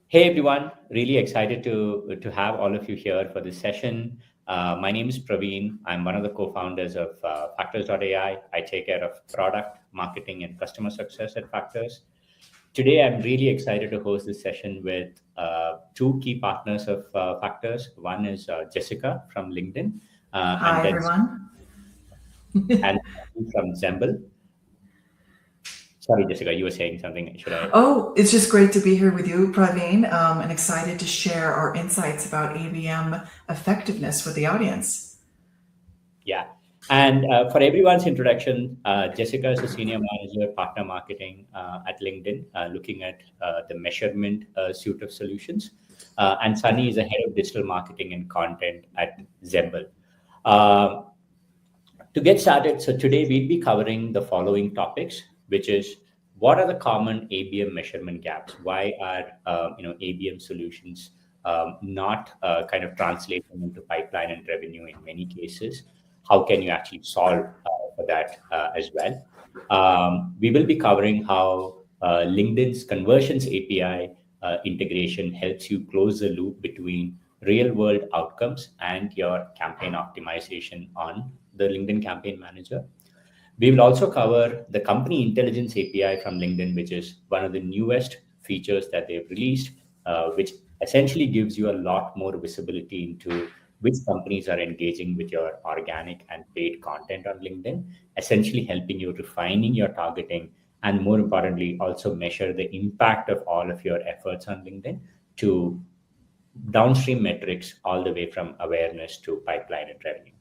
Hey everyone, really excited to have all of you here for this session. My name is Praveen. I'm one of the co-founders of Factors.ai. I take care of product, marketing, and customer success at Factors. Today, I'm really excited to host this session with two key partners of Factors. One is Jessica from LinkedIn, and Hi, then everyone. and from Zemble. Sorry, Jessica, you were saying something. Should I? Oh, it's just great to be here with you, Praveen, and excited to share our insights about ABM effectiveness with the audience. Yeah. And for everyone's introduction, Jessica is a senior manager, partner marketing at LinkedIn, looking at the measurement suite of solutions. And Sunny is a head of digital marketing and content at Zemble. Uh, to get started, so today we'll be covering the following topics, which is what are the common ABM measurement gaps? Why are ABM solutions not kind of translating into pipeline and revenue in many cases? How can you actually solve for that as well? We will be covering how LinkedIn's conversions API integration helps you close the loop between real world outcomes and your campaign optimization on the LinkedIn Campaign Manager. We will also cover the company intelligence API from LinkedIn, which is one of the newest features that they've released, which essentially gives you a lot more visibility into which companies are engaging with your organic and paid content on LinkedIn, essentially helping you refining your targeting and, more importantly, also measure the impact of all of your efforts on LinkedIn to downstream metrics all the way from awareness to pipeline and revenue.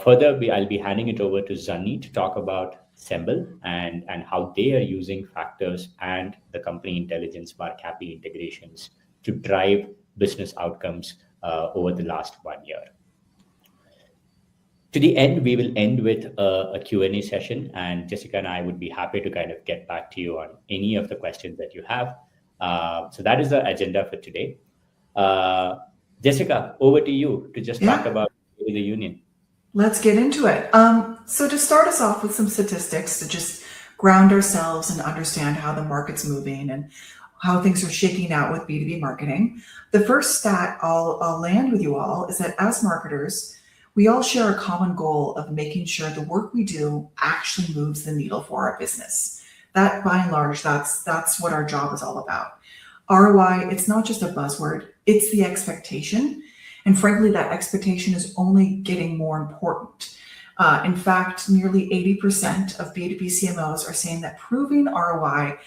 Further, I'll be handing it over to Zani to talk about Semble and how they are using factors and the company intelligence CAPI integrations to drive business outcomes over the last 1 year. To the end, we will end with a Q&A session, and Jessica and I would be happy to kind of get back to you on any of the questions that you have. So that is the agenda for today. Jessica, over to you to just talk Yeah, about the union. let's get into it. So, to start us off with some statistics to just ground ourselves and understand how the market's moving and how things are shaking out with B2B marketing. The first stat I'll land with you all is that as marketers, we all share a common goal of making sure the work we do actually moves the needle for our business. That, by and large, that's what our job is all about. ROI, it's not just a buzzword, it's the expectation. And frankly, that expectation is only getting more important. In fact, nearly 80% of B2B CMOs are saying that proving ROI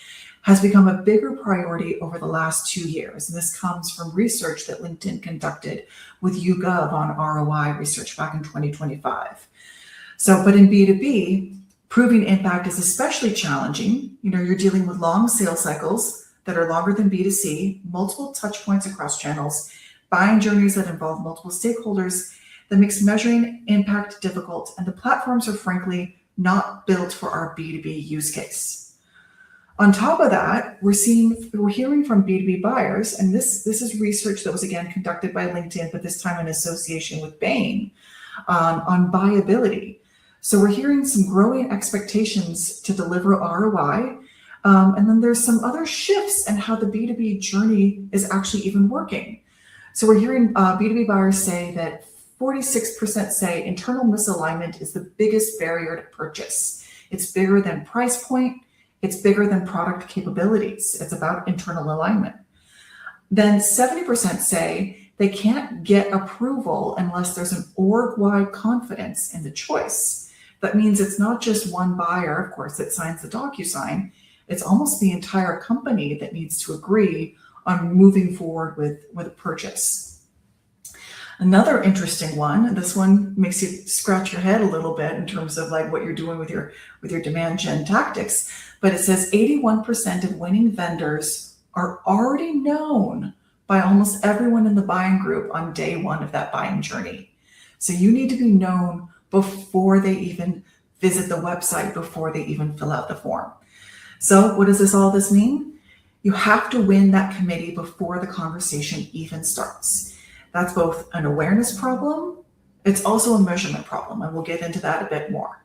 has become a bigger priority over the last 2 years. And this comes from research that LinkedIn conducted with YouGov on ROI research back in 2025. But in B2B, proving impact is especially challenging. You're dealing with long sales cycles that are longer than B2C, multiple touch points across channels, buying journeys that involve multiple stakeholders that makes measuring impact difficult, and the platforms are frankly not built for our B2B use case. On top of that, we're hearing from B2B buyers, and this is research that was again conducted by LinkedIn, but this time in association with Bain, on buyability. So we're hearing some growing expectations to deliver ROI, and then there's some other shifts in how the B2B journey is actually even working. So we're hearing B2B buyers say that 46% say internal misalignment is the biggest barrier to purchase. It's bigger than price point. It's bigger than product capabilities. It's about internal alignment. Then 70% say they can't get approval unless there's an org-wide confidence in the choice. That means it's not just one buyer, of course, that signs the DocuSign. It's almost the entire company that needs to agree on moving forward with a purchase. Another interesting one, and this one makes you scratch your head a little bit in terms of like what you're doing with your demand gen tactics, but it says 81% of winning vendors are already known by almost everyone in the buying group on day one of that buying journey. So you need to be known before they even visit the website, before they even fill out the form. So what does all this mean? You have to win that committee before the conversation even starts. That's both an awareness problem, it's also a measurement problem, and we'll get into that a bit more.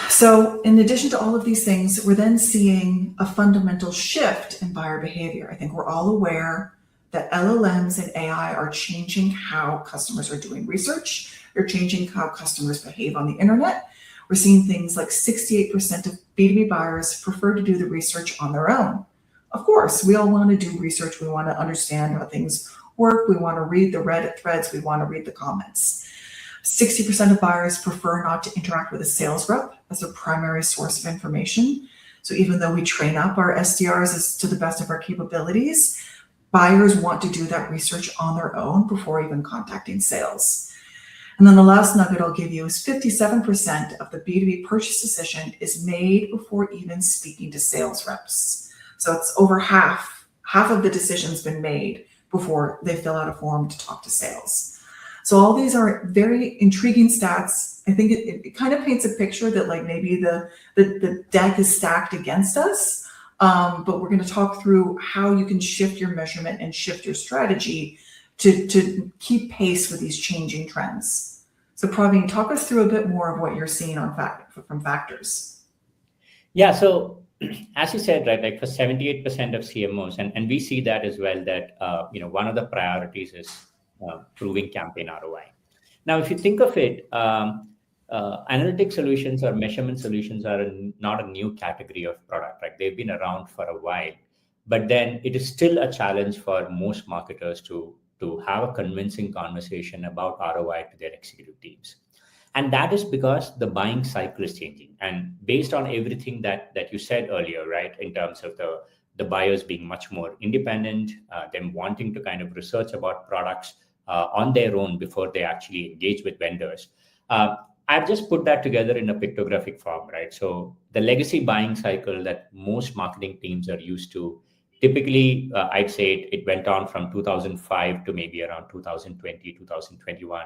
So, in addition to all of these things, we're then seeing a fundamental shift in buyer behavior. I think we're all aware that LLMs and AI are changing how customers are doing research. They're changing how customers behave on the internet. We're seeing things like 68% of B2B buyers prefer to do the research on their own. Of course, we all want to do research. We want to understand how things work. We want to read the Reddit threads. We want to read the comments. 60% of buyers prefer not to interact with a sales rep as a primary source of information. So even though we train up our SDRs as to the best of our capabilities, buyers want to do that research on their own before even contacting sales. And then the last nugget I'll give you is 57% of the B2B purchase decision is made before even speaking to sales reps. So it's over half of the decision's been made before they fill out a form to talk to sales. So all these are very intriguing stats. I think it kind of paints a picture that like maybe the deck is stacked against us, but we're going to talk through how you can shift your measurement and shift your strategy to keep pace with these changing trends. So Praveen, talk us through a bit more of what you're seeing from factors. Yeah, so as you said, right, like for 78% of CMOs, and we see that as well, that one of the priorities is proving campaign ROI. Now, if you think of it, analytic solutions or measurement solutions are not a new category of product, right? They've been around for a while, but then it is still a challenge for most marketers to have a convincing conversation about ROI to their executive teams. And that is because the buying cycle is changing. And based on everything that you said earlier, right, in terms of the buyers being much more independent, them wanting to kind of research about products on their own before they actually engage with vendors. I've just put that together in a pictographic form, right? So the legacy buying cycle that most marketing teams are used to, typically, I'd say it went on from 2005 to maybe around 2020, 2021.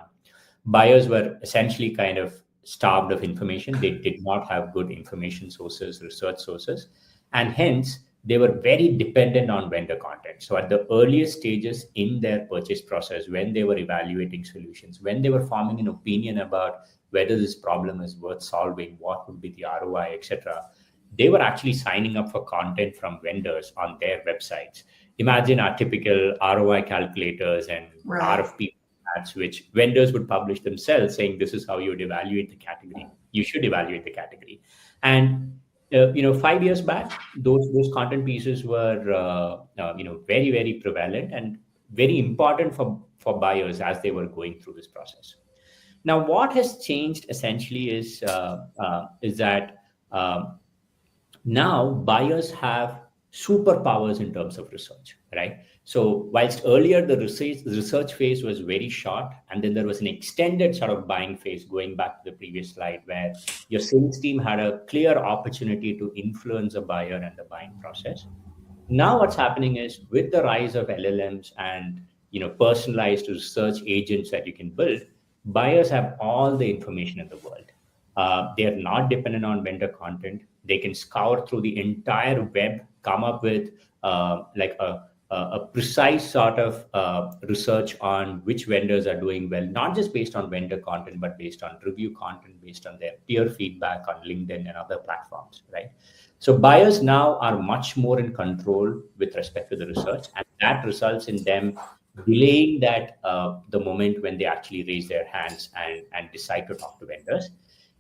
Buyers were essentially kind of starved of information. They did not have good information sources, research sources, and hence they were very dependent on vendor content. So at the earliest stages in their purchase process, when they were evaluating solutions, when they were forming an opinion about whether this problem is worth solving, what would be the ROI, etc., they were actually signing up for content from vendors on their websites. Imagine our typical ROI calculators and RFP ads, which vendors would publish themselves, saying this is how you would evaluate the category. You should evaluate the category. And 5 years back, those content pieces were very, very prevalent and very important for buyers as they were going through this process. Now, what has changed essentially is that now buyers have superpowers in terms of research, right? So whilst earlier the research phase was very short, and then there was an extended sort of buying phase, going back to the previous slide, where your sales team had a clear opportunity to influence a buyer and the buying process. Now what's happening is, with the rise of LLMs and personalized research agents that you can build, buyers have all the information in the world. They are not dependent on vendor content. They can scour through the entire web, come up with like a precise sort of research on which vendors are doing well, not just based on vendor content, but based on review content, based on their peer feedback on LinkedIn and other platforms, right? So buyers now are much more in control with respect to the research, and that results in them delaying that the moment when they actually raise their hands and decide to talk to vendors.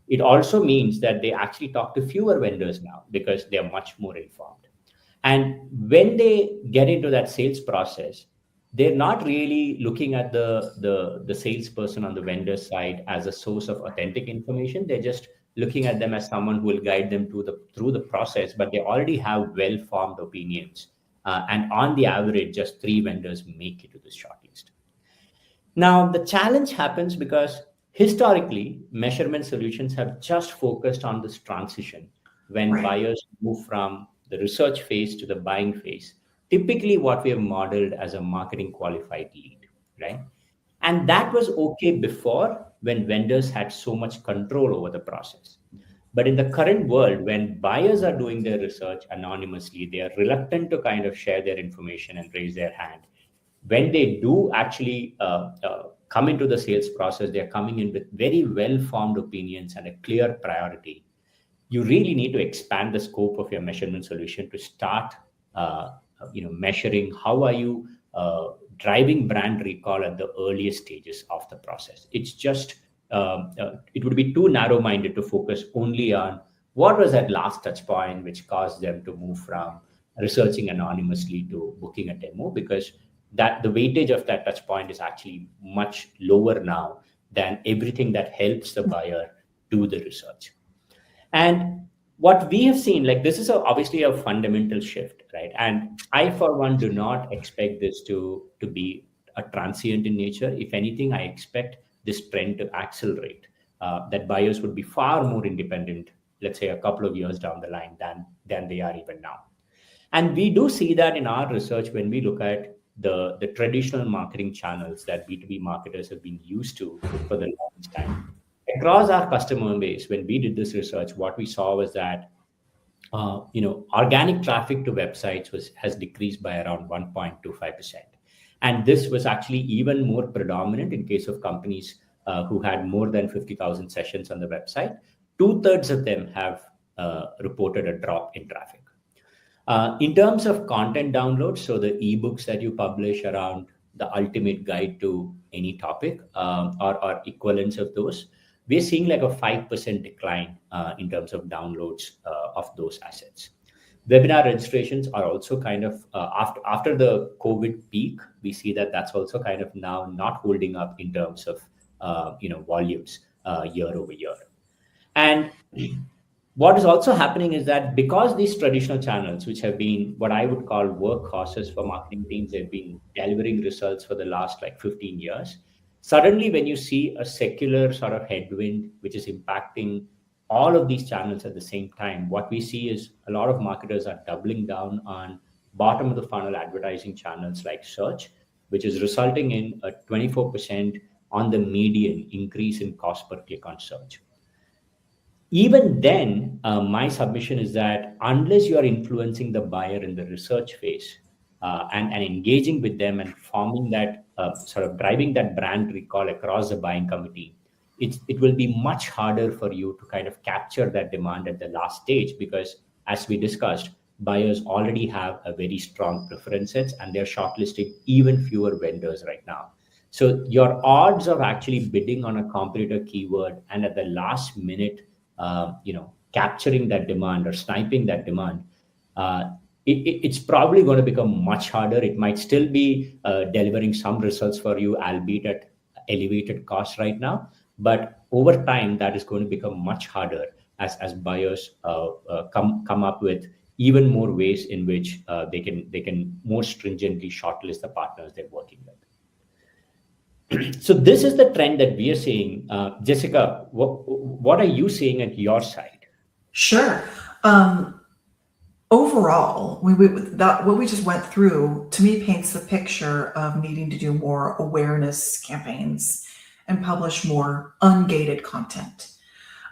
It also means that they actually talk to fewer vendors now because they are much more informed. And when they get into that sales process, they're not really looking at the salesperson on the vendor side as a source of authentic information. They're just looking at them as someone who will guide them through the process, but they already have well-formed opinions. And on the average, just 3 vendors make it to this shortlist. Now, the challenge happens because historically, measurement solutions have just focused on this transition when buyers move from the research phase to the buying phase, typically what we have modeled as a marketing qualified lead, right? And that was okay before, when vendors had so much control over the process. But in the current world, when buyers are doing their research anonymously, they are reluctant to kind of share their information and raise their hand. When they do actually come into the sales process, they're coming in with very well-formed opinions and a clear priority. you really need to expand the scope of your measurement solution to start measuring how are you driving brand recall at the earliest stages of the process. It would be too narrow-minded to focus only on what was that last touch point which caused them to move from researching anonymously to booking a demo, because that the weightage of that touch point is actually much lower now than everything that helps the buyer do the research. And what we have seen, like this is obviously a fundamental shift, right? And I, for one, do not expect this to be a transient in nature. If anything, I expect this trend to accelerate. That buyers would be far more independent, let's say a couple of years down the line than they are even now. And we do see that in our research when we look at the traditional marketing channels that B2B marketers have been used to for the longest time. Across our customer base, when we did this research, what we saw was that organic traffic to websites has decreased by around 1.25%. And this was actually even more predominant in case of companies who had more than 50,000 sessions on the website. Two-thirds of them have reported a drop in traffic. In terms of content downloads, so the ebooks that you publish around the ultimate guide to any topic or equivalents of those, we're seeing like a 5% decline in terms of downloads of those assets. Webinar registrations are also kind of after the COVID peak, we see that that's also kind of now not holding up in terms of volumes year over year. And what is also happening is that because these traditional channels, which have been what I would call workhorses for marketing teams, have been delivering results for the last like 15 years, suddenly when you see a secular sort of headwind, which is impacting all of these channels at the same time, what we see is a lot of marketers are doubling down on bottom of the funnel advertising channels like search, which is resulting in a 24% on the median increase in cost per click on search. Even then, my submission is that unless you are influencing the buyer in the research phase and engaging with them and forming that sort of driving that brand recall across the buying committee, it will be much harder for you to kind of capture that demand at the last stage, because as we discussed, buyers already have a very strong preferences and they're shortlisting even fewer vendors right now. So your odds of actually bidding on a competitor keyword and at the last minute capturing that demand or sniping that demand, it's probably going to become much harder. It might still be delivering some results for you, albeit at elevated cost right now. But over time, that is going to become much harder as buyers come up with even more ways in which they can more stringently shortlist the partners they're working with. So this is the trend that we are seeing. Jessica, what are you seeing at your side? Sure. Overall, what we just went through, to me, paints the picture of needing to do more awareness campaigns and publish more ungated content.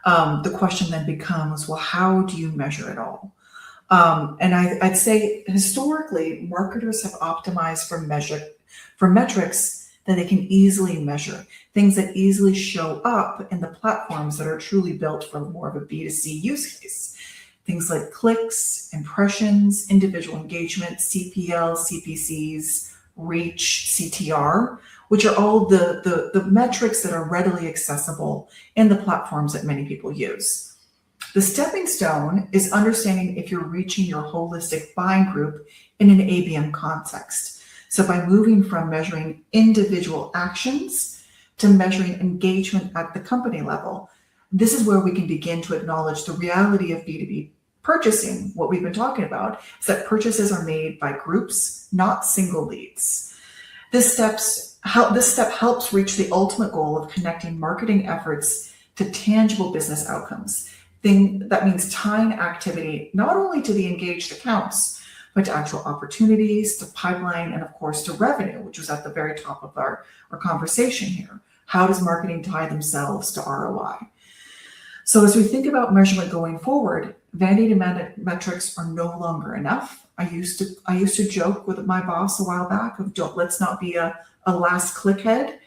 The question then becomes, well, how do you measure it all? And I'd say historically, marketers have optimized for metrics that they can easily measure, things that easily show up in the platforms that are truly built for more of a B2C use case. Things like clicks, impressions, individual engagement, CPL, CPCs, reach, CTR, which are all the metrics that are readily accessible in the platforms that many people use. The stepping stone is understanding if you're reaching your holistic buying group in an ABM context. So by moving from measuring individual actions to measuring engagement at the company level, this is where we can begin to acknowledge the reality of B2B purchasing. What we've been talking about is that purchases are made by groups, not single leads. This step helps reach the ultimate goal of connecting marketing efforts to tangible business outcomes. That means tying activity not only to the engaged accounts, but to actual opportunities, to pipeline, and of course to revenue, which was at the very top of our conversation here. How does marketing tie themselves to ROI? So as we think about measurement going forward, vanity metrics are no longer enough. I used to joke with my boss a while back of let's not be a last click head,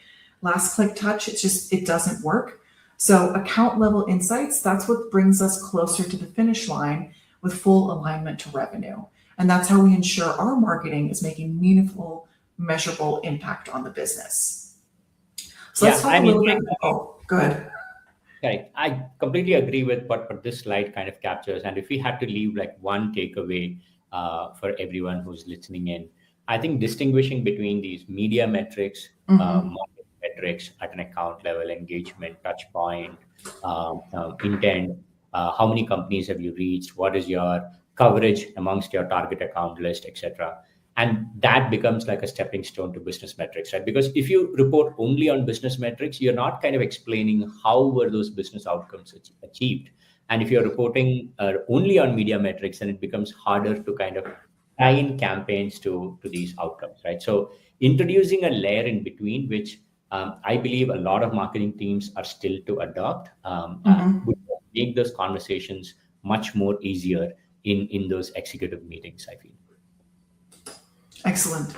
last click touch. It doesn't work. So account level insights, that's what brings us closer to the finish line with full alignment to revenue. And that's how we ensure our marketing is making meaningful, measurable impact on the business. So let's Yeah, talk I a mean, little bit. Oh, good. correct. I completely agree with what this slide kind of captures. And if we had to leave like one takeaway for everyone who's listening in, I think distinguishing between these media metrics, Mm-hmm. market metrics at an account level, engagement, touch point, intent, how many companies have you reached, what is your coverage amongst your target account list, etc. And that becomes like a stepping stone to business metrics, right? Because if you report only on business metrics, you're not kind of explaining how were those business outcomes achieved. And if you're reporting only on media metrics, then it becomes harder to kind of tie in campaigns to these outcomes, right? So introducing a layer in between, which I believe a lot of marketing teams are still to adopt, Mm-hmm. would make those conversations much more easier in those executive meetings, I feel. Excellent.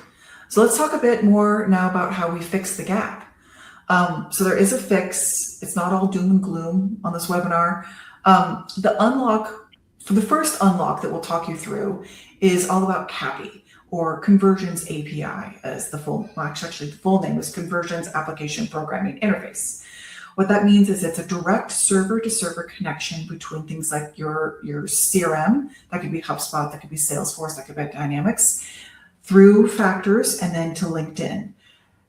So let's talk a bit more now about how we fix the gap. So there is a fix. It's not all doom and gloom on this webinar. The unlock, for the first unlock that we'll talk you through, is all about CAPI, or Conversions API, as the full, well, actually the full name is Conversions Application Programming Interface. What that means is it's a direct server-to-server connection between things like your CRM, that could be HubSpot, that could be Salesforce, that could be Dynamics, through Factors, and then to LinkedIn.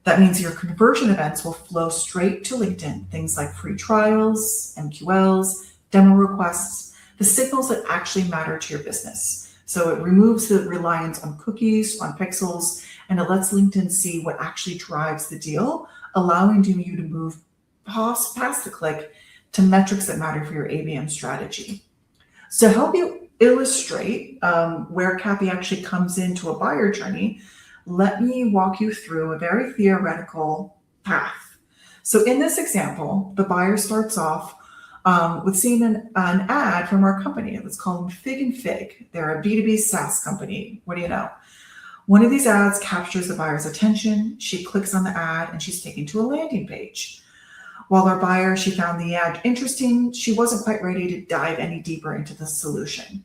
That means your conversion events will flow straight to LinkedIn, things like free trials, MQLs, demo requests, the signals that actually matter to your business. So it removes the reliance on cookies, on pixels, and it lets LinkedIn see what actually drives the deal, allowing you to move past the click to metrics that matter for your ABM strategy. So to help you illustrate where CAPI actually comes into a buyer journey, let me walk you through a very theoretical path. So in this example, the buyer starts off with seeing an ad from our company. Let's call them Fig and Fig. They're a B2B SaaS company. What do you know? One of these ads captures the buyer's attention. She clicks on the ad and she's taken to a landing page. While our buyer, she found the ad interesting, she wasn't quite ready to dive any deeper into the solution.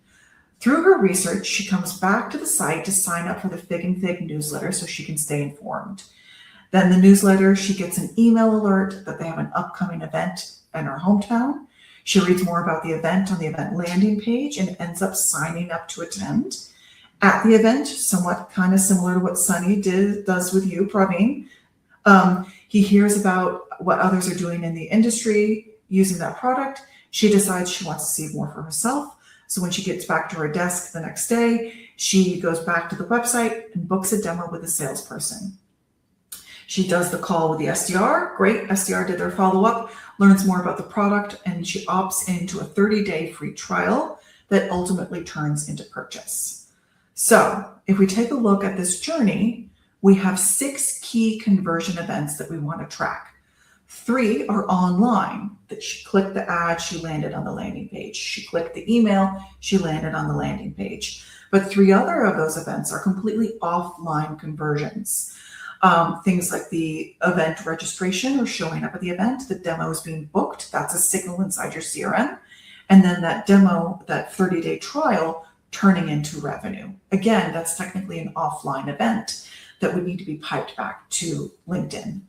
Through her research, she comes back to the site to sign up for the Fig and Fig newsletter so she can stay informed. Then the newsletter, she gets an email alert that they have an upcoming event in her hometown. She reads more about the event on the event landing page and ends up signing up to attend. At the event, somewhat kind of similar to what Sunny does with you, Praveen, he hears about what others are doing in the industry using that product. She decides she wants to see more for herself. So when she gets back to her desk the next day, she goes back to the website and books a demo with a salesperson. She does the call with the SDR. Great, SDR did their follow-up, learns more about the product, and she opts into a 30-day free trial that ultimately turns into purchase. So if we take a look at this journey, we have 6 key conversion events that we want to track. 3 are online, that she clicked the ad, she landed on the landing page. She clicked the email, she landed on the landing page. But 3 other of those events are completely offline conversions. Things like the event registration or showing up at the event, the demo is being booked, that's a signal inside your CRM. And then that demo, that 30-day trial, turning into revenue. Again, that's technically an offline event that would need to be piped back to LinkedIn.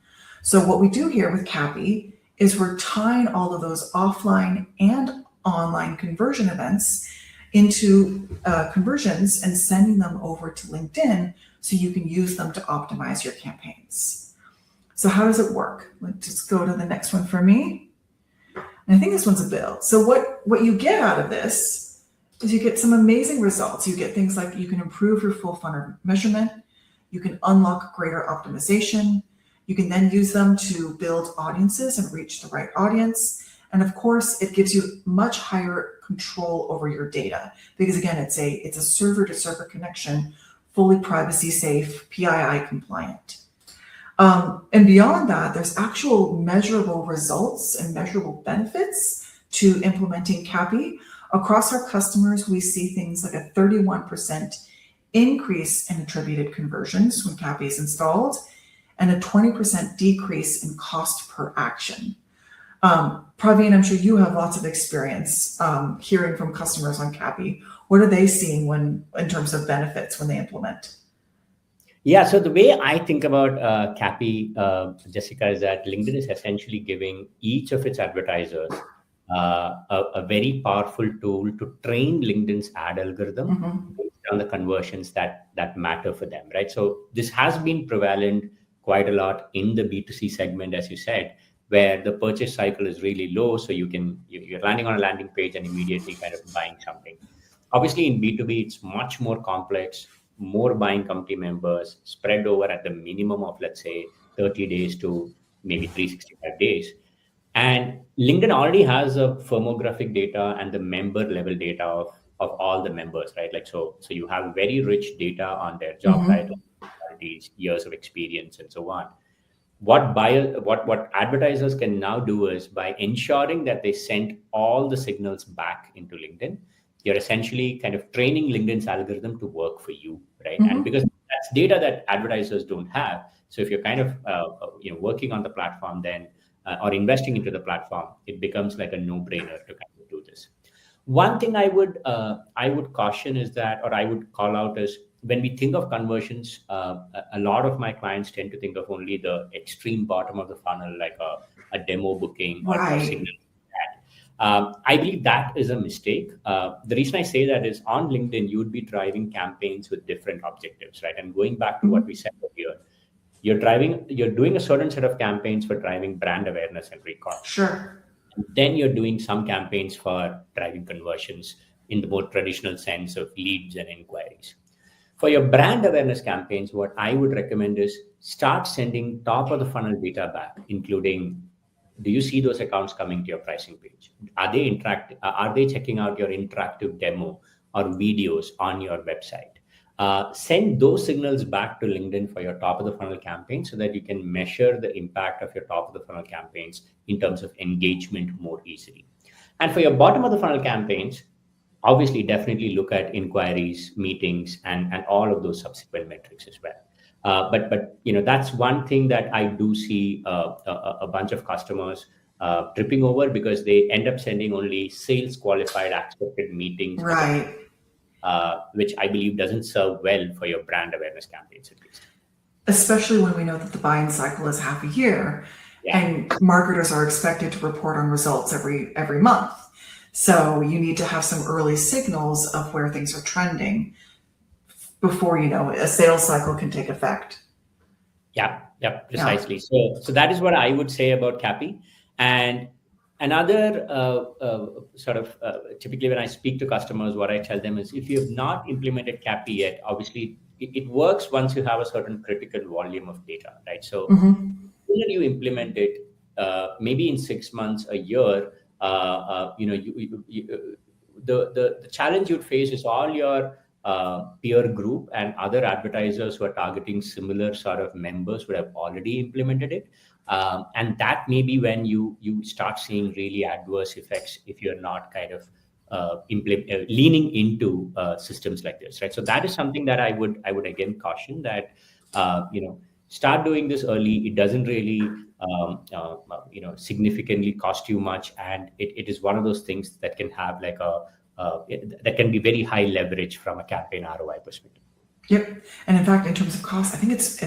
So what we do here with CAPI is we're tying all of those offline and online conversion events into conversions and sending them over to LinkedIn so you can use them to optimize your campaigns. So how does it work? Let's just go to the next one for me. And I think this one's a build. So what you get out of this is you get some amazing results. You get things like you can improve your full funnel measurement. You can unlock greater optimization. You can then use them to build audiences and reach the right audience. And of course, it gives you much higher control over your data because again, it's a server-to-server connection, fully privacy safe, PII compliant. And beyond that, there's actual measurable results and measurable benefits to implementing CAPI. Across our customers, we see things like a 31% increase in attributed conversions when CAPI is installed, and a 20% decrease in cost per action. Praveen, I'm sure you have lots of experience hearing from customers on CAPI. What are they seeing in terms of benefits when they implement? Yeah, so the way I think about CAPI, Jessica, is that LinkedIn is essentially giving each of its advertisers a very powerful tool to train LinkedIn's ad algorithm Mm-hmm. based on the conversions that matter for them, right? So this has been prevalent quite a lot in the B2C segment, as you said, where the purchase cycle is really low. So you're landing on a landing page and immediately kind of buying something. Obviously, in B2B, it's much more complex, more buying committee members spread over at the minimum of, let's say, 30 days to maybe 365 days. And LinkedIn already has a firmographic data and the member level data of all the members, right? Like, so you have very rich data on their job Mm-hmm. title, qualities, years of experience, and so on. What advertisers can now do is, by ensuring that they send all the signals back into LinkedIn, you're essentially kind of training LinkedIn's algorithm to work for you, right? And Mm-hmm. because that's data that advertisers don't have, so if you're kind of working on the platform, then or investing into the platform, it becomes like a no-brainer to kind of do this. One thing I would caution is that, or I would call out, is when we think of conversions, a lot of my clients tend to think of only the extreme bottom of the funnel, like a demo booking or a Right. signal ad. I believe that is a mistake. The reason I say that is, on LinkedIn, you would be driving campaigns with different objectives, right? And going back to what Mm-hmm. we said earlier, you're doing a certain set of campaigns for driving brand awareness and recall. Sure. Then you're doing some campaigns for driving conversions in the more traditional sense of leads and inquiries. For your brand awareness campaigns, what I would recommend is start sending top of the funnel data back, including, do you see those accounts coming to your pricing page? Are they checking out your interactive demo or videos on your website? Send those signals back to LinkedIn for your top of the funnel campaign, so that you can measure the impact of your top of the funnel campaigns in terms of engagement more easily. And for your bottom of the funnel campaigns, obviously definitely look at inquiries, meetings, and all of those subsequent metrics as well. But that's one thing that I do see a bunch of customers tripping over, because they end up sending only sales qualified accepted meetings for the Right. which I believe doesn't serve well for your brand awareness campaigns, at least. Especially when we know that the buying cycle is half a year Yeah. and marketers are expected to report on results every month. So you need to have some early signals of where things are trending before a sales cycle can take effect. Yeah, Yeah. precisely. So that is what I would say about CAPI. And another sort of typically when I speak to customers, what I tell them is, if you have not implemented CAPI yet, obviously it works once you have a certain critical volume of data, right? So Mm-hmm. when you implement it, maybe in 6 months, a year, the challenge you'd face is all your peer group and other advertisers who are targeting similar sort of members would have already implemented it. And that may be when you start seeing really adverse effects if you're not kind of leaning into systems like this, right? So that is something that I would again caution that start doing this early. It doesn't really significantly cost you much, and it is one of those things that can have like that can be very high leverage from a campaign ROI perspective. Yep. And in fact, in terms of cost, I think it's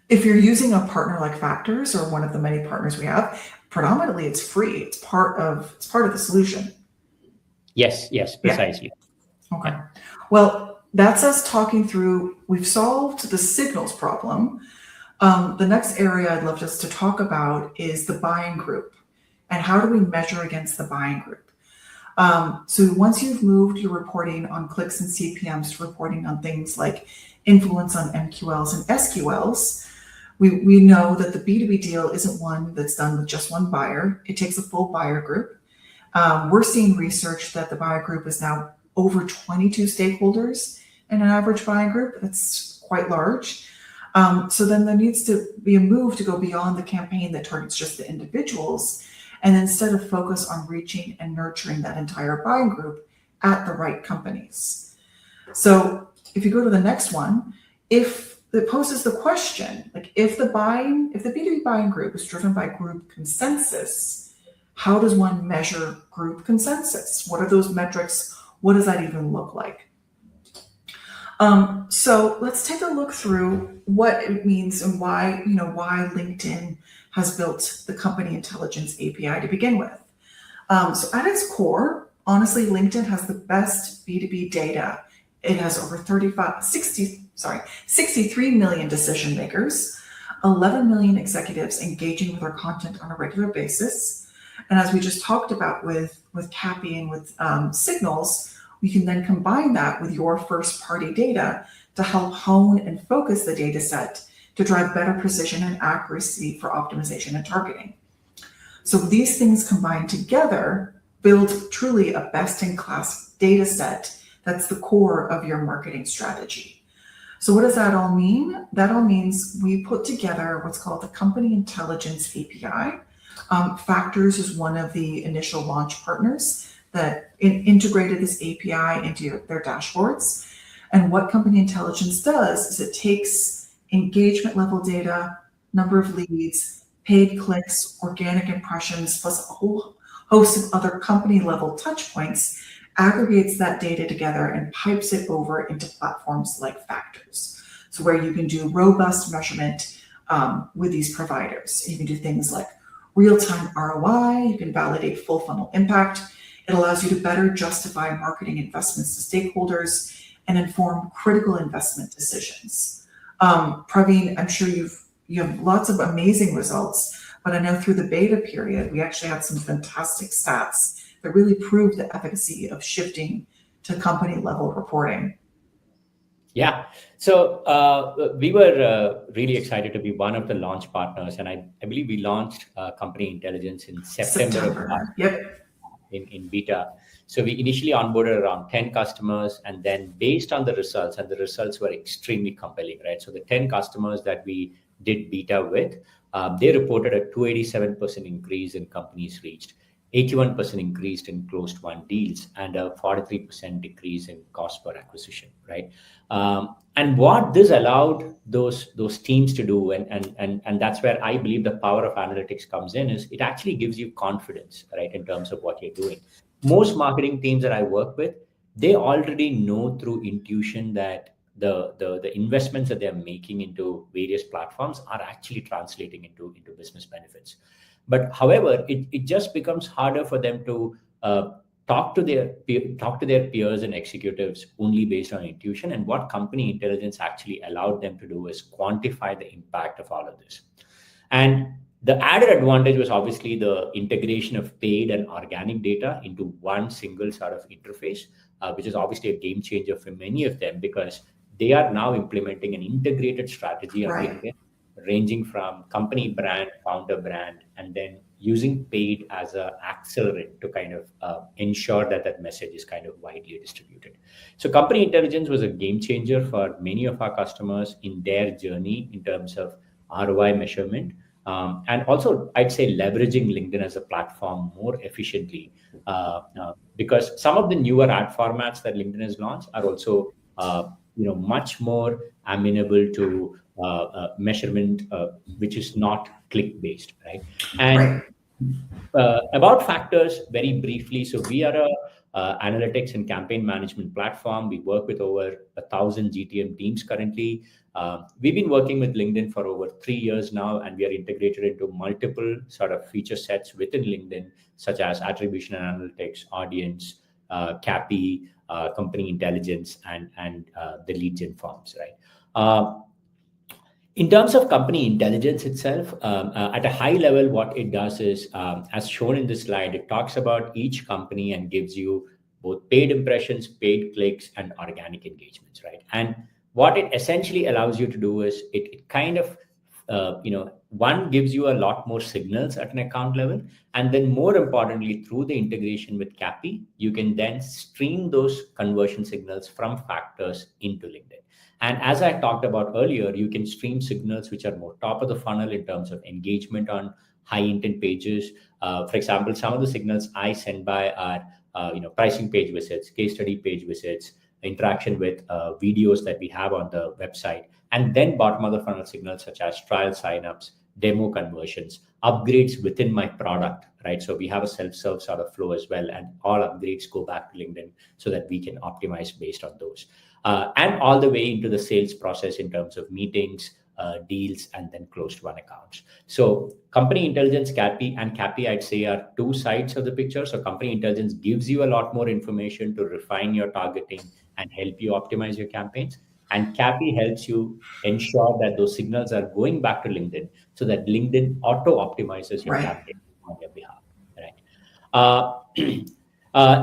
if you're using a partner like Factors or one of the many partners we have, predominantly it's free. It's part of the solution. Yes, Yeah. precisely. Okay. Yeah. Well, that's us talking through. We've solved the signals problem. The next area I'd love us to talk about is the buying group and how do we measure against the buying group. So once you've moved your reporting on clicks and CPMs to reporting on things like influence on MQLs and SQLs, we know that the B2B deal isn't one that's done with just one buyer. It takes a full buyer group. We're seeing research that the buyer group is now over 22 stakeholders in an average buying group. That's quite large. So then there needs to be a move to go beyond the campaign that targets just the individuals, and instead of focus on reaching and nurturing that entire buying group at the right companies. So if you go to the next one, if that poses the question, like if the B2B buying group is driven by group consensus, how does one measure group consensus? What are those metrics? What does that even look like? So let's take a look through what it means and why LinkedIn has built the company intelligence API to begin with. So at its core, honestly, LinkedIn has the best B2B data. It has over 63 million decision makers, 11 million executives engaging with our content on a regular basis. And as we just talked about with Cappy and with Signals, we can then combine that with your first party data to help hone and focus the data set to drive better precision and accuracy for optimization and targeting. So these things combined together build truly a best-in-class data set that's the core of your marketing strategy. So what does that all mean? That all means we put together what's called the Company Intelligence API. Factors is one of the initial launch partners that integrated this API into their dashboards. And what Company Intelligence does is it takes engagement level data, number of leads, paid clicks, organic impressions, plus a whole host of other company level touch points, aggregates that data together and pipes it over into platforms like Factors. So where you can do robust measurement with these providers. You can do things like real-time ROI, you can validate full funnel impact. It allows you to better justify marketing investments to stakeholders and inform critical investment decisions. Praveen, I'm sure you have lots of amazing results, but I know through the beta period, we actually had some fantastic stats that really prove the efficacy of shifting to company level reporting. Yeah. So we were really excited to be one of the launch partners. And I believe we launched Company Intelligence in September. Yep. In beta. So we initially onboarded around 10 customers, and then based on the results, and the results were extremely compelling, right? So the 10 customers that we did beta with, they reported a 287% increase in companies reached, 81% increase in closed won deals, and a 43% decrease in cost per acquisition, right? And what this allowed those teams to do, and that's where I believe the power of analytics comes in, is it actually gives you confidence, right, in terms of what you're doing. Most marketing teams that I work with, they already know through intuition that the investments that they're making into various platforms are actually translating into business benefits. But however, it just becomes harder for them to talk to their peers and executives only based on intuition. And what Company Intelligence actually allowed them to do is quantify the impact of all of this. And the added advantage was obviously the integration of paid and organic data into one single sort of interface, which is obviously a game changer for many of them, because they are now implementing an integrated strategy on LinkedIn, ranging from company brand, founder brand, and then using paid as an accelerant to kind of ensure that message is kind of widely distributed. So Company Intelligence was a game changer for many of our customers in their journey in terms of ROI measurement. And also, I'd say leveraging LinkedIn as a platform more efficiently, because some of the newer ad formats that LinkedIn has launched are also much more amenable to measurement, which is not click based, right? And about Factors, very briefly, so we are a analytics and campaign management platform. We work with over 1,000 GTM teams currently. We've been working with LinkedIn for over 3 years now, and we are integrated into multiple sort of feature sets within LinkedIn, such as attribution analytics, audience, Cappy, Company Intelligence, and the lead gen forms, right? In terms of Company Intelligence itself, at a high level, what it does is, as shown in this slide, it talks about each company and gives you both paid impressions, paid clicks, and organic engagements, right? And what it essentially allows you to do is it kind of, one, gives you a lot more signals at an account level. And then more importantly, through the integration with Cappy, you can then stream those conversion signals from Factors into LinkedIn. And as I talked about earlier, you can stream signals which are more top of the funnel in terms of engagement on high intent pages. For example, some of the signals I send by are pricing page visits, case study page visits, interaction with videos that we have on the website, and then bottom of the funnel signals such as trial signups, demo conversions, upgrades within my product, right? So we have a self-serve sort of flow as well, and all upgrades go back to LinkedIn so that we can optimize based on those. And all the way into the sales process in terms of meetings, deals, and then closed won accounts. So company intelligence, CAPI, I'd say, are two sides of the picture. So company intelligence gives you a lot more information to refine your targeting and help you optimize your campaigns. And CAPI helps you ensure that those signals are going back to LinkedIn so that LinkedIn auto optimizes your Right. campaign on your behalf, right?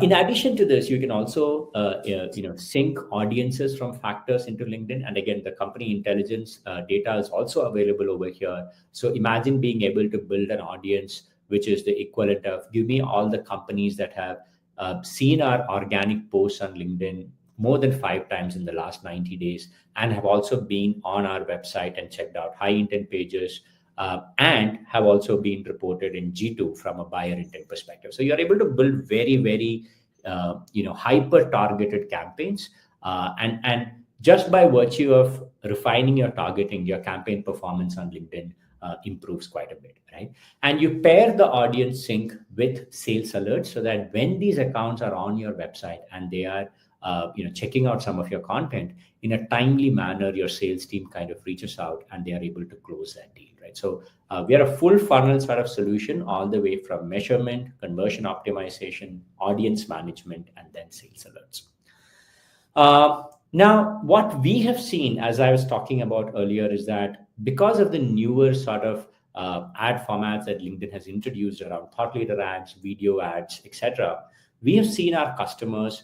In addition to this, you can also sync audiences from factors into LinkedIn, and again, the company intelligence data is also available over here. So imagine being able to build an audience which is the equivalent of give me all the companies that have seen our organic posts on LinkedIn more than 5 times in the last 90 days and have also been on our website and checked out high intent pages, and have also been reported in G2 from a buyer intent perspective. So you're able to build very, very hyper targeted campaigns, and just by virtue of refining your targeting, your campaign performance on LinkedIn improves quite a bit, right? And you pair the audience sync with sales alerts so that when these accounts are on your website and they are checking out some of your content in a timely manner, your sales team kind of reaches out and they are able to close that deal, right? So we are a full funnel sort of solution all the way from measurement, conversion optimization, audience management, and then sales alerts. Now, what we have seen, as I was talking about earlier, is that because of the newer sort of ad formats that LinkedIn has introduced around thought leader ads, video ads, etc., we have seen our customers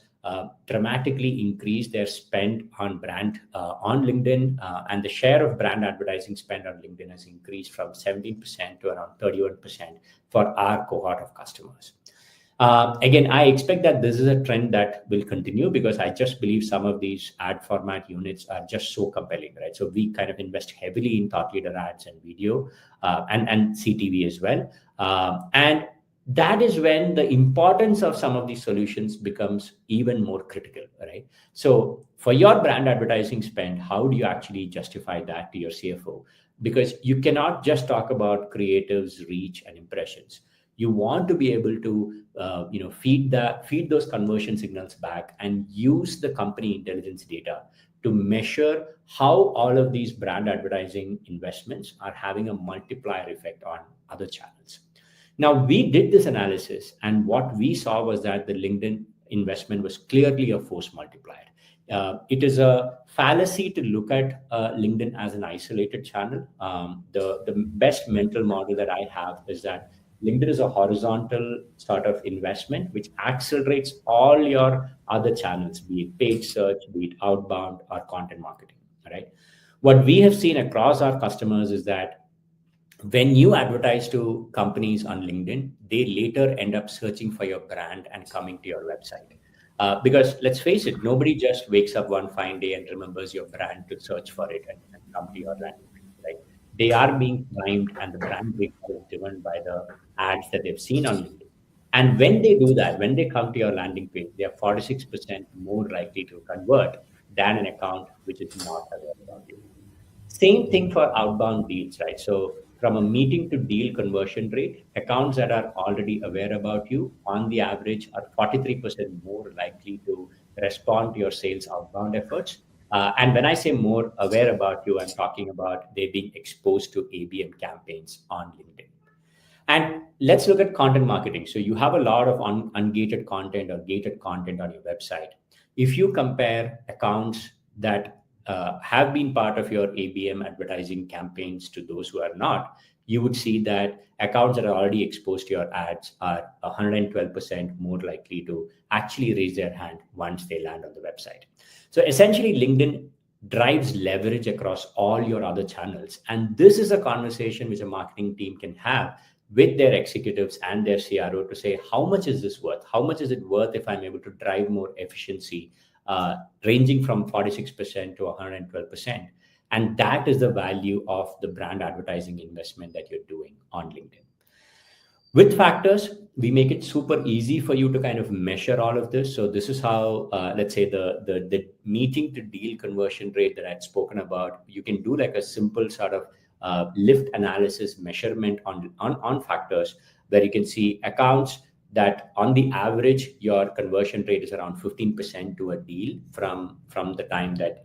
dramatically increase their spend on brand on LinkedIn, and the share of brand advertising spend on LinkedIn has increased from 17% to around 31% for our cohort of customers. Again, I expect that this is a trend that will continue because I just believe some of these ad format units are just so compelling, right? So we kind of invest heavily in thought leader ads and video, and CTV as well. And that is when the importance of some of these solutions becomes even more critical, right? So for your brand advertising spend, how do you actually justify that to your CFO? Because you cannot just talk about creatives, reach, and impressions. You want to be able to feed those conversion signals back and use the company intelligence data to measure how all of these brand advertising investments are having a multiplier effect on other channels. Now, we did this analysis, and what we saw was that the LinkedIn investment was clearly a force multiplier. It is a fallacy to look at LinkedIn as an isolated channel. The best mental model that I have is that LinkedIn is a horizontal sort of investment which accelerates all your other channels, be it paid search, be it outbound or content marketing, right? What we have seen across our customers is that when you advertise to companies on LinkedIn, they later end up searching for your brand and coming to your website. Because let's face it, nobody just wakes up one fine day and remembers your brand to search for it and come to your landing page, right? They are being primed, and the brand recall is driven by the ads that they've seen on LinkedIn. And when they do that, when they come to your landing page, they are 46% more likely to convert than an account which is not aware about you. Same thing for outbound deals, right? So from a meeting to deal conversion rate, accounts that are already aware about you on the average are 43% more likely to respond to your sales outbound efforts. And when I say more aware about you, I'm talking about they being exposed to ABM campaigns on LinkedIn. And let's look at content marketing. So you have a lot of ungated content or gated content on your website. If you compare accounts that have been part of your ABM advertising campaigns to those who are not, you would see that accounts that are already exposed to your ads are 112% more likely to actually raise their hand once they land on the website. So essentially, LinkedIn drives leverage across all your other channels. And this is a conversation which a marketing team can have with their executives and their CRO to say, how much is this worth? How much is it worth if I'm able to drive more efficiency, ranging from 46% to 112%? And that is the value of the brand advertising investment that you're doing on LinkedIn. With factors, we make it super easy for you to kind of measure all of this. So this is how, let's say, the meeting to deal conversion rate that I'd spoken about, you can do like a simple sort of lift analysis measurement on factors, where you can see accounts that on the average your conversion rate is around 15% to a deal from the time that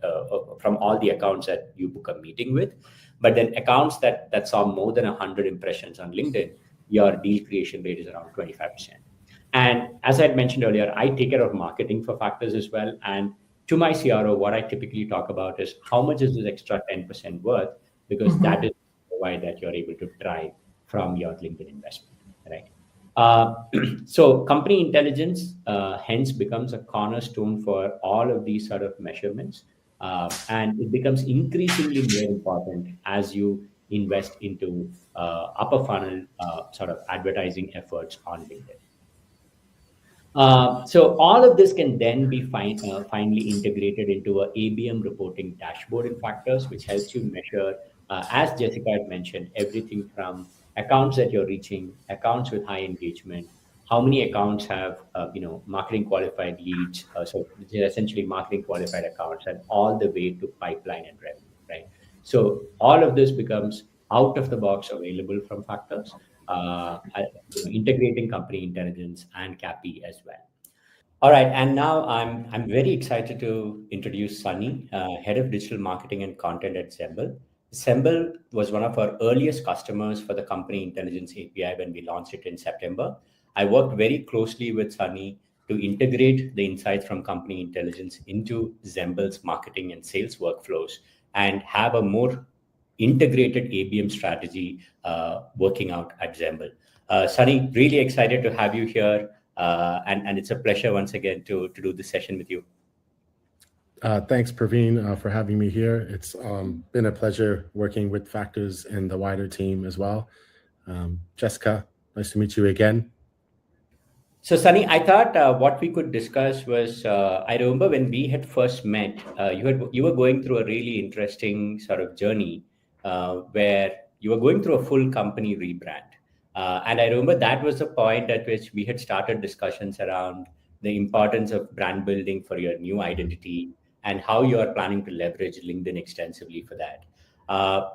from all the accounts that you book a meeting with. But then accounts that saw more than 100 impressions on LinkedIn, your deal creation rate is around 25%. And as I had mentioned earlier, I take care of marketing for factors as well. And to my CRO, what I typically talk about is how much is this extra 10% worth, because that is why that you're able to drive from your LinkedIn investment, right? Uh, so company intelligence hence becomes a cornerstone for all of these sort of measurements. And it becomes increasingly more important as you invest into upper funnel sort of advertising efforts on LinkedIn. So all of this can then be finally integrated into a ABM reporting dashboard in Factors, which helps you measure, as Jessica had mentioned, everything from accounts that you're reaching, accounts with high engagement, how many accounts have marketing qualified leads, so they're essentially marketing qualified accounts, and all the way to pipeline and revenue, right? So all of this becomes out of the box available from Factors, integrating company intelligence and CAPI as well. All right, and now I'm very excited to introduce Sunny, head of digital marketing and content at Zemble. Zemble was one of our earliest customers for the company intelligence API when we launched it in September. I worked very closely with Sunny to integrate the insights from company intelligence into Zemble's marketing and sales workflows and have a more integrated ABM strategy working out at Zemble. Sunny, really excited to have you here. And it's a pleasure once again to do this session with you. Thanks, Praveen, for having me here. It's been a pleasure working with Factors and the wider team as well. Jessica, nice to meet you again. So, Sunny, I thought what we could discuss was, I remember when we had first met, you were going through a really interesting sort of journey where you were going through a full company rebrand. And I remember that was the point at which we had started discussions around the importance of brand building for your new identity and how you are planning to leverage LinkedIn extensively for that.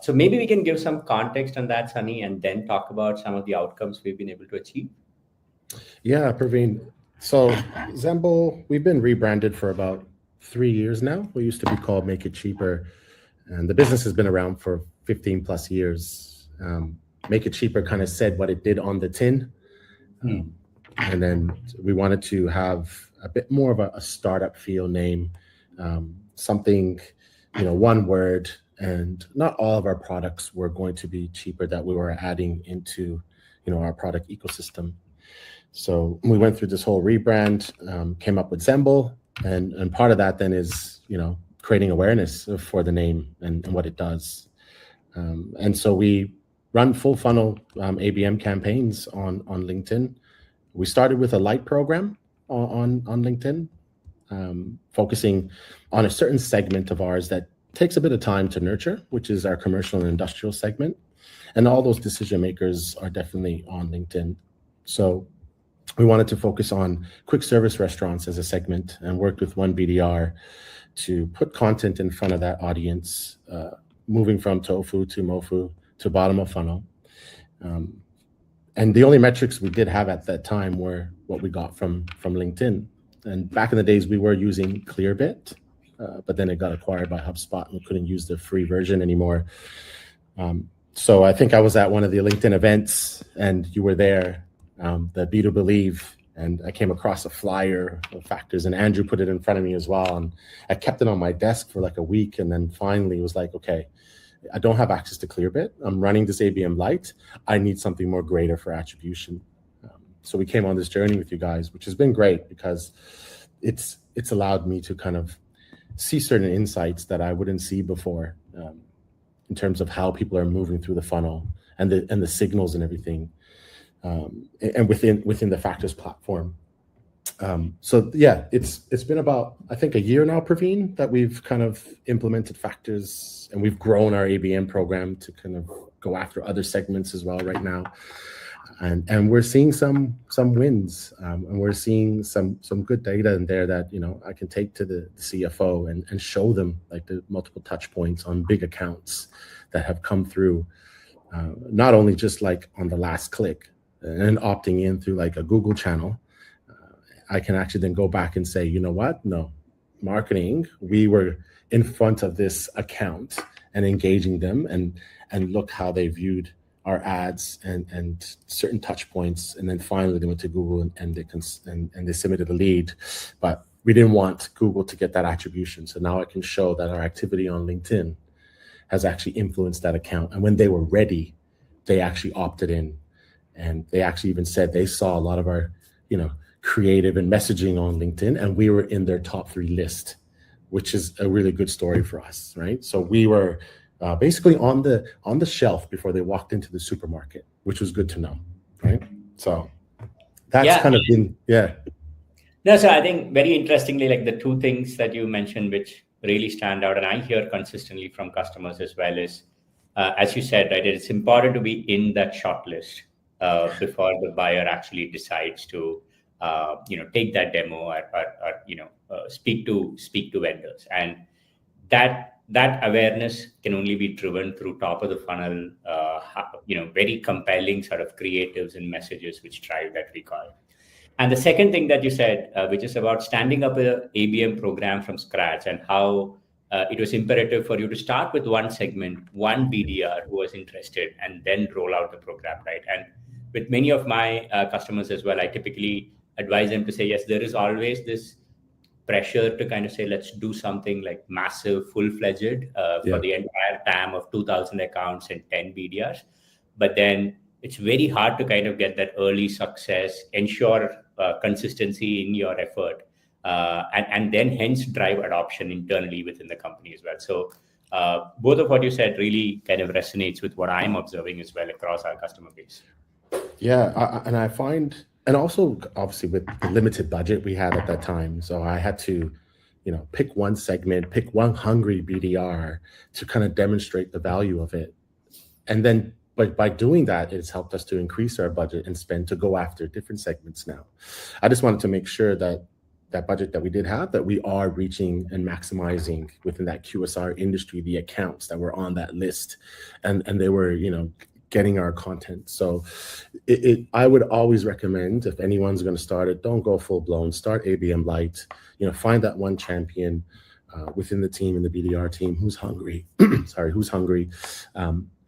So maybe we can give some context on that, Sunny, and then talk about some of the outcomes we've been able to achieve. Yeah, Praveen. So Zemble, we've been rebranded for about 3 years now. We used to be called Make It Cheaper, and the business has been around for 15 plus years. Make It Cheaper kind of said what it did on the tin. And then we wanted to have a bit more of a startup feel name, something, one word, and not all of our products were going to be cheaper that we were adding into, our product ecosystem. So we went through this whole rebrand, came up with Zemble, and part of that then is, creating awareness for the name and what it does. And so we run full funnel ABM campaigns on LinkedIn. We started with a light program on LinkedIn, focusing on a certain segment of ours that takes a bit of time to nurture, which is our commercial and industrial segment. And all those decision makers are definitely on LinkedIn. So we wanted to focus on quick service restaurants as a segment and worked with one BDR to put content in front of that audience, moving from tofu to mofu to bottom of funnel. And the only metrics we did have at that time were what we got from LinkedIn. And back in the days, we were using Clearbit, but then it got acquired by HubSpot and we couldn't use the free version anymore. So I think I was at one of the LinkedIn events and you were there, the Be to Believe, and I came across a flyer of Factors and Andrew put it in front of me as well. And I kept it on my desk for like a week. And then finally it was like, okay, I don't have access to Clearbit. I'm running this ABM Lite. I need something more greater for attribution. So we came on this journey with you guys, which has been great because it's allowed me to kind of see certain insights that I wouldn't see before, in terms of how people are moving through the funnel and the signals and everything, and within the Factors platform. So yeah, it's been about, I think, a year now, Praveen, that we've kind of implemented Factors, and we've grown our ABM program to kind of go after other segments as well right now. and we're seeing some wins, and we're seeing some good data in there that I can take to the CFO and show them like the multiple touch points on big accounts that have come through, not only just like on the last click and opting in through like a Google channel. I can actually then go back and say, you know what? No, marketing, we were in front of this account and engaging them, and look how they viewed our ads and certain touch points. And then finally they went to Google and they submitted a lead, but we didn't want Google to get that attribution. So now I can show that our activity on LinkedIn has actually influenced that account. And when they were ready, they actually opted in, and they actually even said they saw a lot of our, creative and messaging on LinkedIn, and we were in their top 3 list, which is a really good story for us, right? So we were basically on the shelf before they walked into the supermarket, which was good to know, right? So that's kind of been, No, so I think very interestingly, like the 2 things that you mentioned, which really stand out, and I hear consistently from customers as well, is, as you said, right, it's important to be in that short list before the buyer actually decides to, take that demo or speak to vendors, and that awareness can only be driven through top of the funnel, very compelling sort of creatives and messages which drive that recall. And the second thing that you said, which is about standing up a ABM program from scratch, and how it was imperative for you to start with one segment, one BDR who was interested, and then roll out the program, right? And with many of my customers as well, I typically advise them to say, yes, there is always this pressure to kind of say, let's do something like massive, full-fledged for the entire TAM of 2,000 accounts and 10 BDRs. But then it's very hard to kind of get that early success, ensure consistency in your effort, and then hence drive adoption internally within the company as well. So both of what you said really kind of resonates with what I'm observing as well across our customer base. Yeah, and I find, and also obviously with the limited budget we had at that time, so I had to, pick one segment, pick one hungry BDR to kind of demonstrate the value of it. And then, but by doing that, it's helped us to increase our budget and spend to go after different segments now. I just wanted to make sure that that budget that we did have, that we are reaching and maximizing within that QSR industry, the accounts that were on that list, and they were, getting our content. So I would always recommend, if anyone's going to start it, don't go full blown, start ABM light, find that one champion within the team and the BDR team who's hungry,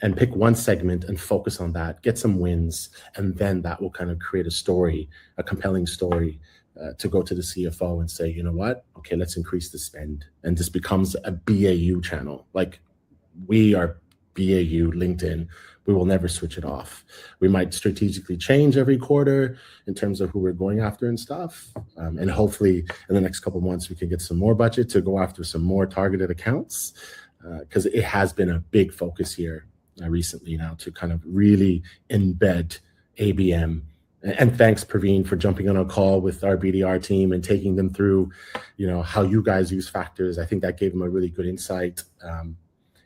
and pick one segment and focus on that, get some wins, and then that will kind of create a story, a compelling story to go to the CFO and say, you know what, okay, let's increase the spend. And this becomes a BAU channel. Like, we are BAU LinkedIn. We will never switch it off. We might strategically change every quarter in terms of who we're going after and stuff. And hopefully in the next couple of months, we can get some more budget to go after some more targeted accounts, because it has been a big focus here recently now to kind of really embed ABM. And thanks, Praveen, for jumping on a call with our BDR team and taking them through, how you guys use factors. I think that gave them a really good insight.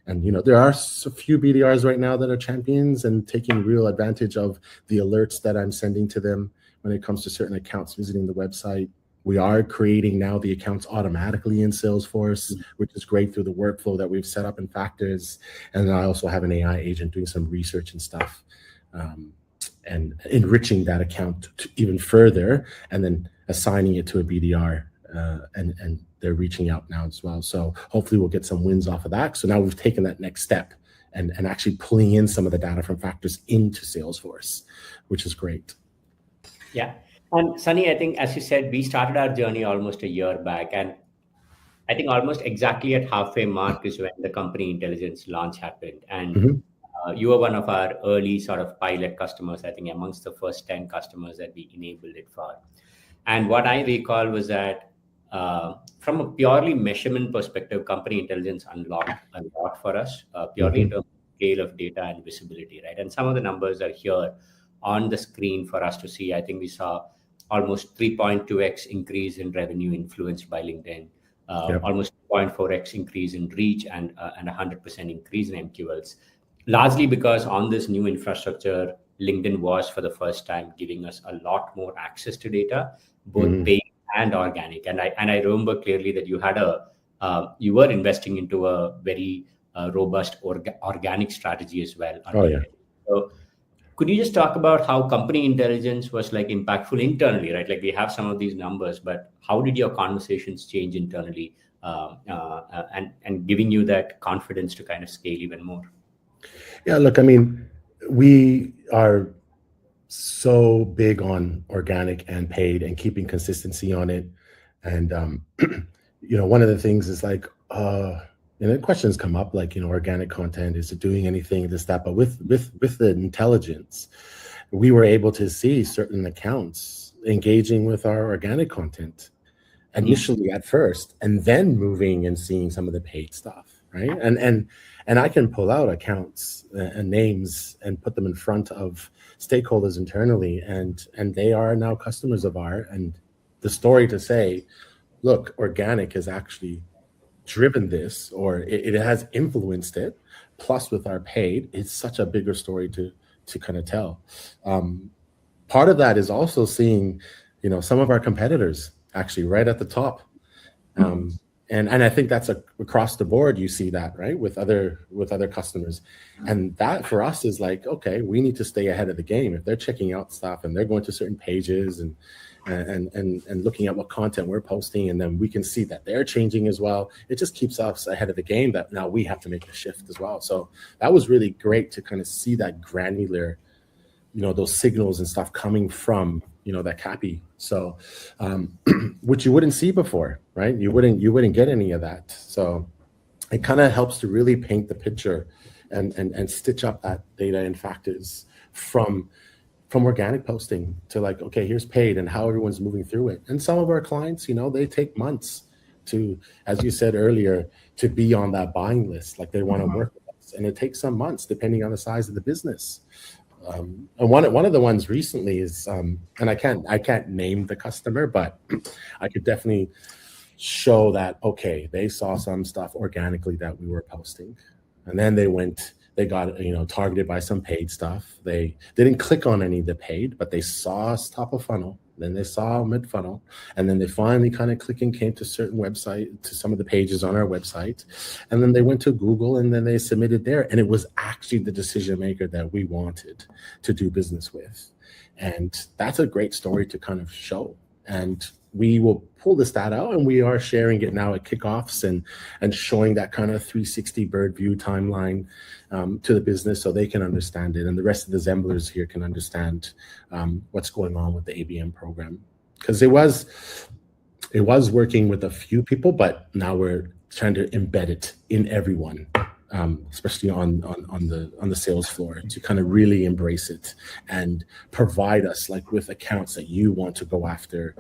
And, there are a few BDRs right now that are champions and taking real advantage of the alerts that I'm sending to them when it comes to certain accounts visiting the website. We are creating now the accounts automatically in Salesforce, which is great through the workflow that we've set up in Factors. And then I also have an AI agent doing some research and stuff, and enriching that account even further, and then assigning it to a BDR, and they're reaching out now as well. So hopefully we'll get some wins off of that. So now we've taken that next step and actually pulling in some of the data from Factors into Salesforce, which is great. Yeah. And Sunny, I think, as you said, we started our journey almost a year back. And I think almost exactly at halfway mark is when the company intelligence launch happened. And you were one of our early sort of pilot customers, I think amongst the first 10 customers that we enabled it for. And what I recall was that from a purely measurement perspective, company intelligence unlocked a lot for us, purely in terms of scale of data and visibility, right? And some of the numbers are here on the screen for us to see. I think we saw almost 3.2x increase in revenue influenced by LinkedIn, almost 0.4x increase in reach, and 100% increase in MQLs, largely because on this new infrastructure, LinkedIn was for the first time giving us a lot more access to data, both paid and organic. And I remember clearly that you were investing into a very robust organic strategy as well. Oh yeah. So could you just talk about how company intelligence was like impactful internally, right? Like we have some of these numbers, but how did your conversations change internally, and giving you that confidence to kind of scale even more? Yeah, look, I mean, we are so big on organic and paid and keeping consistency on it. And one of the things is like, questions come up like, organic content, is it doing anything, this, that, but with the intelligence, we were able to see certain accounts engaging with our organic content initially at first, and then moving and seeing some of the paid stuff, right? And I can pull out accounts and names and put them in front of stakeholders internally, and they are now customers of ours. And the story to say, look, organic has actually driven this, or it has influenced it, plus with our paid, it's such a bigger story to kind of tell. Part of that is also seeing, some of our competitors actually right at the top. And I think that's across the board. You see that, right, with other customers, and that for us is like, okay, we need to stay ahead of the game. If they're checking out stuff and they're going to certain pages and looking at what content we're posting, and then we can see that they're changing as well, it just keeps us ahead of the game. That now we have to make a shift as well. So that was really great to kind of see that granular, those signals and stuff coming from that CAPI. So which you wouldn't see before, right? You wouldn't get any of that. So it kind of helps to really paint the picture and stitch up that data and factors from organic posting to like, okay, here's paid and how everyone's moving through it. And some of our clients, they take months to, as you said earlier, to be on that buying list. Like they want to work with us, and it takes some months depending on the size of the business. And one of the ones recently is, and I can't name the customer, but I could definitely show that, okay, they saw some stuff organically that we were posting, and then they got targeted by some paid stuff. They didn't click on any of the paid, but they saw us top of funnel, then they saw mid funnel, and then they finally kind of clicked and came to certain website, to some of the pages on our website, and then they went to Google and then they submitted there, and it was actually the decision maker that we wanted to do business with. And that's a great story to kind of show. And we will pull the stat out, and we are sharing it now at kickoffs and showing that kind of 360 bird view timeline to the business, so they can understand it, and the rest of the Zemblers here can understand what's going on with the ABM program, because it was working with a few people, but now we're trying to embed it in everyone, especially on the sales floor, to kind of really embrace it and provide us like with accounts that you want to go after.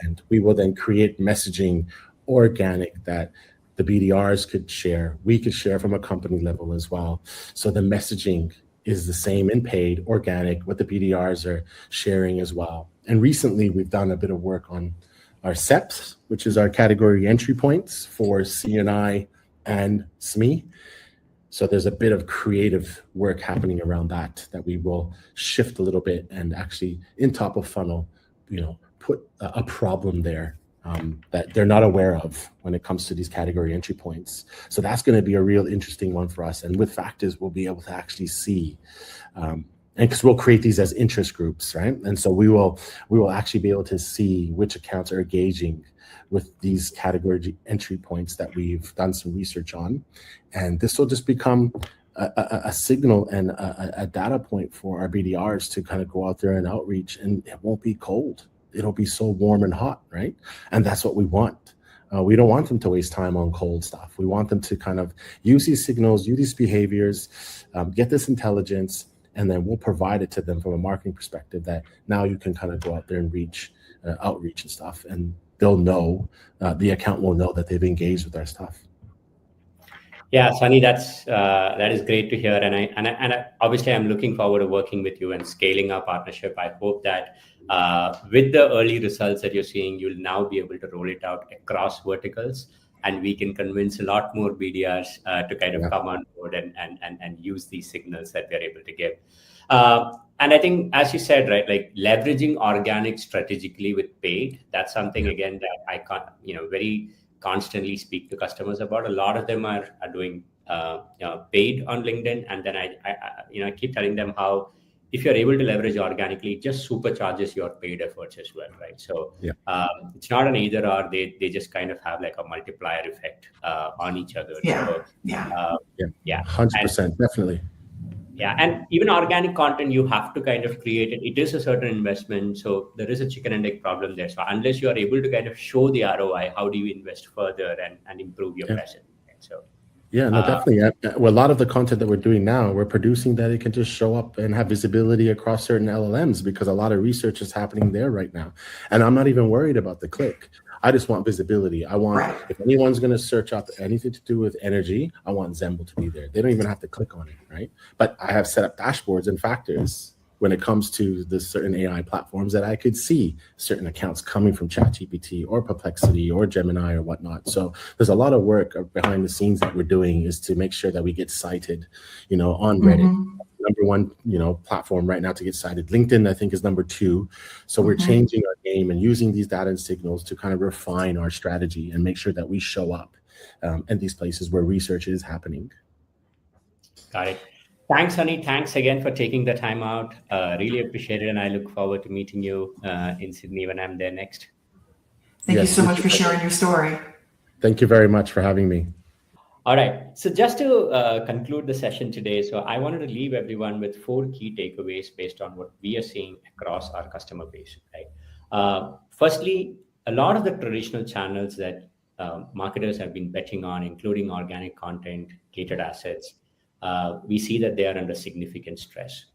And we will then create messaging organic that the BDRs could share. We could share from a company level as well. So the messaging is the same in paid, organic, what the BDRs are sharing as well. And recently we've done a bit of work on our CEPs, which is our category entry points for CNI and SME. So there's a bit of creative work happening around that we will shift a little bit, and actually in top of funnel, put a problem there that they're not aware of when it comes to these category entry points. So that's going to be a real interesting one for us. And with factors, we'll be able to actually see, and because we'll create these as interest groups, right? And so we will actually be able to see which accounts are engaging with these category entry points that we've done some research on. And this will just become a signal and a data point for our BDRs to kind of go out there and outreach, and it won't be cold. It'll be so warm and hot, right? And that's what we want. We don't want them to waste time on cold stuff. We want them to kind of use these signals, use these behaviors, get this intelligence, and then we'll provide it to them from a marketing perspective that now you can kind of go out there and reach outreach and stuff, and they'll know, the account will know that they've engaged with our stuff. Yeah, Sunny, that is great to hear, and I obviously I'm looking forward to working with you and scaling our partnership. I hope that with the early results that you're seeing, you'll now be able to roll it out across verticals and we can convince a lot more BDRs to kind of Yeah. come on board and use these signals that we're able to give. And I think, as you said, right, like leveraging organic strategically with paid, that's something again that I can't, very constantly speak to customers about. A lot of them are doing paid on LinkedIn, and then I keep telling them how if you're able to leverage organically, it just supercharges your paid efforts as well, right? So Yeah. it's not an either or; they just kind of have like a multiplier effect on each other. Yeah. So Yeah. yeah, 100%, definitely. yeah, and even organic content, you have to kind of create it. It is a certain investment, so there is a chicken and egg problem there. So unless you are able to kind of show the ROI, how do you invest further and improve your Yeah. presence? Right? So Yeah, no, definitely. Well, a lot of the content that we're doing now, we're producing that it can just show up and have visibility across certain LLMs because a lot of research is happening there right now. And I'm not even worried about the click. I just want visibility. I want, Right. if anyone's going to search up anything to do with energy, I want Zemble to be there. They don't even have to click on it, right? But I have set up dashboards and factors when it comes to the certain AI platforms that I could see certain accounts coming from ChatGPT or Perplexity or Gemini or whatnot. So there's a lot of work behind the scenes that we're doing is to make sure that we get cited, on Reddit. Number one, platform right now to get cited. LinkedIn, I think, is number 2. So we're changing our game and using these data and signals to kind of refine our strategy and make sure that we show up in these places where research is happening. Got it. Thanks, Honey. Thanks again for taking the time out. Really appreciate it. And I look forward to meeting you in Sydney when I'm there next. Thank you Yes, so you much too. for sharing your story. Thank you very much for having me. All right. So just to conclude the session today, so I wanted to leave everyone with 4 key takeaways based on what we are seeing across our customer base, right? Firstly, a lot of the traditional channels that marketers have been betting on, including organic content, gated assets, we see that they are under significant stress.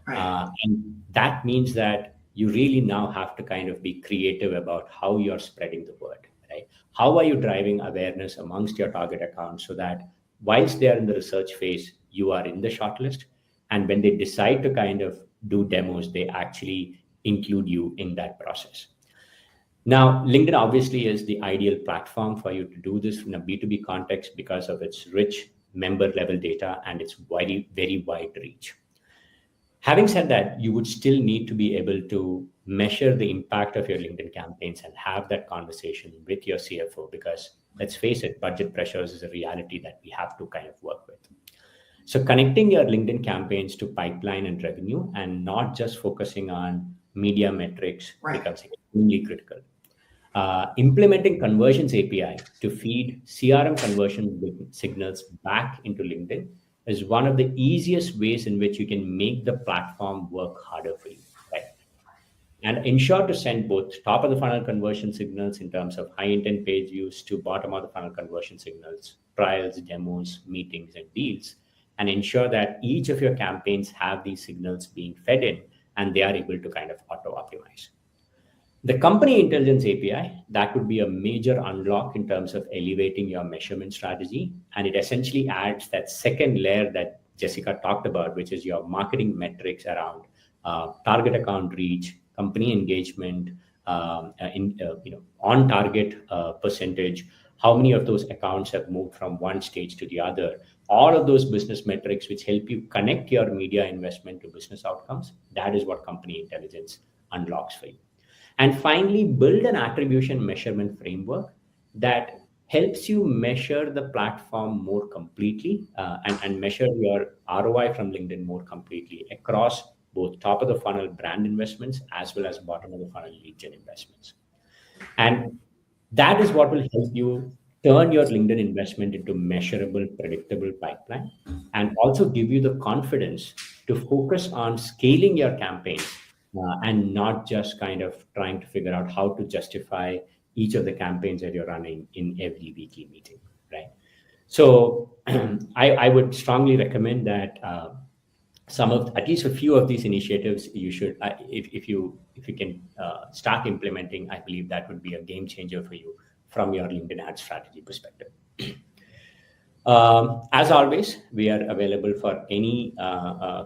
Right. And that means that you really now have to kind of be creative about how you're spreading the word, right? How are you driving awareness amongst your target accounts so that whilst they are in the research phase, you are in the shortlist. And when they decide to kind of do demos, they actually include you in that process. Now, LinkedIn obviously is the ideal platform for you to do this in a B2B context because of its rich member level data and its very, very wide reach. Having said that, you would still need to be able to measure the impact of your LinkedIn campaigns and have that conversation with your CFO because let's face it, budget pressures is a reality that we have to kind of work with. So connecting your LinkedIn campaigns to pipeline and revenue and not just focusing on media metrics becomes extremely critical. Implementing conversions API to feed CRM conversion signals back into LinkedIn is one of the easiest ways in which you can make the platform work harder for you, right? And ensure to send both top of the funnel conversion signals in terms of high intent page views to bottom of the funnel conversion signals, trials, demos, meetings, and deals, and ensure that each of your campaigns have these signals being fed in and they are able to kind of auto optimize. The company intelligence API, that would be a major unlock in terms of elevating your measurement strategy. And it essentially adds that second layer that Jessica talked about, which is your marketing metrics around target account reach, company engagement, on target percentage, how many of those accounts have moved from one stage to the other. All of those business metrics, which help you connect your media investment to business outcomes, that is what company intelligence unlocks for you. And finally, build an attribution measurement framework that helps you measure the platform more completely and measure your ROI from LinkedIn more completely across both top of the funnel brand investments as well as bottom of the funnel lead gen investments. And that is what will help you turn your LinkedIn investment into measurable, predictable pipeline and also give you the confidence to focus on scaling your campaigns and not just kind of trying to figure out how to justify each of the campaigns that you're running in every weekly meeting, right? So I would strongly recommend that some of at least a few of these initiatives you should if you can start implementing. I believe that would be a game changer for you from your LinkedIn ad strategy perspective. As always, we are available for any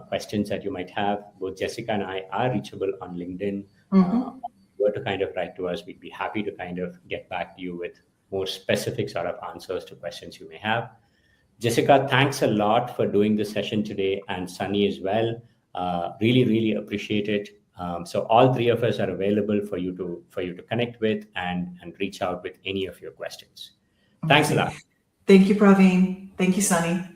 questions that you might have. Both Jessica and I are reachable on LinkedIn. If you were to kind of write to us, we'd be happy to kind of get back to you with more specific sort of answers to questions you may have. Jessica, thanks a lot for doing this session today, and Sunny as well. Really appreciate it. So all three of us are available for you to connect with and reach out with any of your questions. Thanks a lot. Thank you, Praveen. Thank you, Sunny.